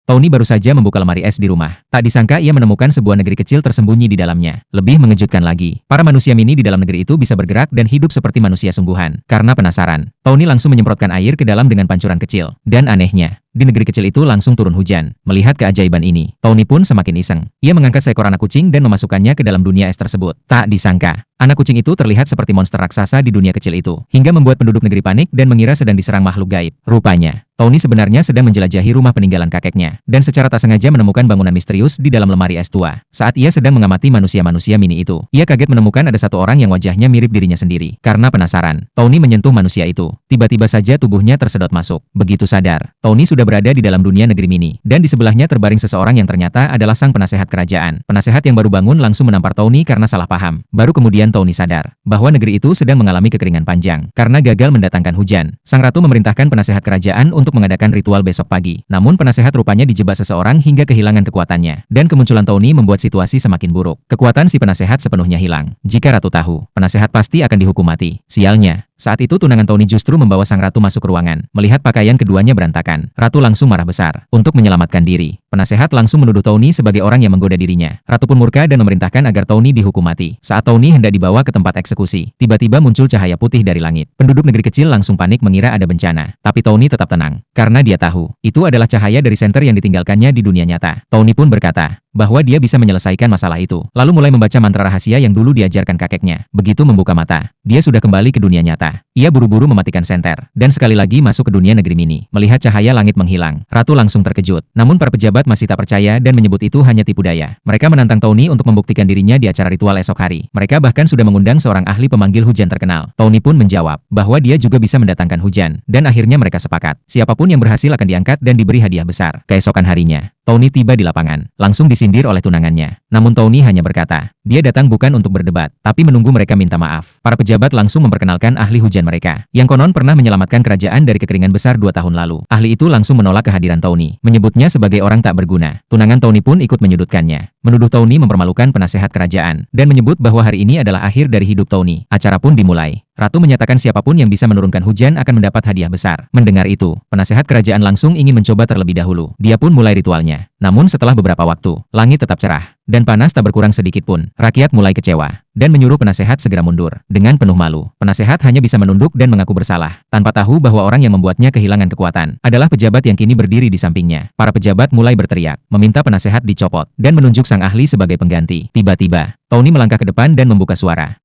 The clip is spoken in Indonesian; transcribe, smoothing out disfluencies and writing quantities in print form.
Tony baru saja membuka lemari es di rumah. Tak disangka ia menemukan sebuah negeri kecil tersembunyi di dalamnya. Lebih mengejutkan lagi, para manusia mini di dalam negeri itu bisa bergerak dan hidup seperti manusia sungguhan. Karena penasaran, Tony langsung menyemprotkan air ke dalam dengan pancuran kecil. Dan anehnya, di negeri kecil itu langsung turun hujan. Melihat keajaiban ini, Tony pun semakin iseng. Ia mengangkat seekor anak kucing dan memasukkannya ke dalam dunia es tersebut. Tak disangka, anak kucing itu terlihat seperti monster raksasa di dunia kecil itu, hingga membuat penduduk negeri panik dan mengira sedang diserang makhluk gaib. Rupanya, Tony sebenarnya sedang menjelajahi rumah peninggalan kakeknya, dan secara tak sengaja menemukan bangunan misterius di dalam lemari es tua. Saat ia sedang mengamati manusia-manusia mini itu, ia kaget menemukan ada satu orang yang wajahnya mirip dirinya sendiri. Karena penasaran, Tony menyentuh manusia itu. Tiba-tiba saja tubuhnya tersedot masuk. Begitu sadar, Tony sudah berada di dalam dunia negeri mini, dan di sebelahnya terbaring seseorang yang ternyata adalah sang penasehat kerajaan. Penasehat yang baru bangun langsung menampar Tony karena salah paham. Baru kemudian Tony sadar bahwa negeri itu sedang mengalami kekeringan panjang karena gagal mendatangkan hujan. Sang ratu memerintahkan penasehat kerajaan untuk mengadakan ritual besok pagi. Namun penasehat rupanya dijebak seseorang hingga kehilangan kekuatannya. Dan kemunculan Tony membuat situasi semakin buruk. Kekuatan si penasehat sepenuhnya hilang. Jika ratu tahu, penasehat pasti akan dihukum mati. Sialnya, saat itu tunangan Tony justru membawa sang ratu masuk ke ruangan. Melihat pakaian keduanya berantakan, ratu langsung marah besar. Untuk menyelamatkan diri, penasehat langsung menuduh Tony sebagai orang yang menggoda dirinya. Ratu pun murka dan memerintahkan agar Tony dihukum mati. Saat Tony hendak dibawa ke tempat eksekusi, tiba-tiba muncul cahaya putih dari langit. Penduduk negeri kecil langsung panik mengira ada bencana. Tapi Tony tetap tenang, karena dia tahu, itu adalah cahaya dari senter yang ditinggalkannya di dunia nyata. Tony pun berkata bahwa dia bisa menyelesaikan masalah itu. Lalu mulai membaca mantra rahasia yang dulu diajarkan kakeknya. Begitu membuka mata, dia sudah kembali ke dunia nyata. Ia buru-buru mematikan senter, dan sekali lagi masuk ke dunia negeri mini. Melihat cahaya langit menghilang, ratu langsung terkejut. Namun para pejabat masih tak percaya dan menyebut itu hanya tipu daya. Mereka menantang Tony untuk membuktikan dirinya di acara ritual esok hari. Mereka bahkan sudah mengundang seorang ahli pemanggil hujan terkenal. Tony pun menjawab bahwa dia juga bisa mendatangkan hujan. Dan akhirnya mereka sepakat, siapapun yang berhasil akan diangkat dan diberi hadiah besar. Keesokan harinya, Tony tiba di lapangan, langsung disindir oleh tunangannya. Namun Tony hanya berkata, dia datang bukan untuk berdebat, tapi menunggu mereka minta maaf. Para pejabat langsung memperkenalkan ahli hujan mereka, yang konon pernah menyelamatkan kerajaan dari kekeringan besar 2 tahun lalu. Ahli itu langsung menolak kehadiran Tony, menyebutnya sebagai orang tak berguna. Tunangan Tony pun ikut menyudutkannya, menuduh Tony mempermalukan penasehat kerajaan, dan menyebut bahwa hari ini adalah akhir dari hidup Tony. Acara pun dimulai. Ratu menyatakan siapapun yang bisa menurunkan hujan akan mendapat hadiah besar. Mendengar itu, penasehat kerajaan langsung ingin mencoba terlebih dahulu. Dia pun mulai ritualnya. Namun setelah beberapa waktu, langit tetap cerah, dan panas tak berkurang sedikit pun. Rakyat mulai kecewa, dan menyuruh penasehat segera mundur. Dengan penuh malu, penasehat hanya bisa menunduk dan mengaku bersalah, tanpa tahu bahwa orang yang membuatnya kehilangan kekuatan adalah pejabat yang kini berdiri di sampingnya. Para pejabat mulai berteriak, meminta penasehat dicopot, dan menunjuk sang ahli sebagai pengganti. Tiba-tiba, Tony melangkah ke depan dan membuka suara.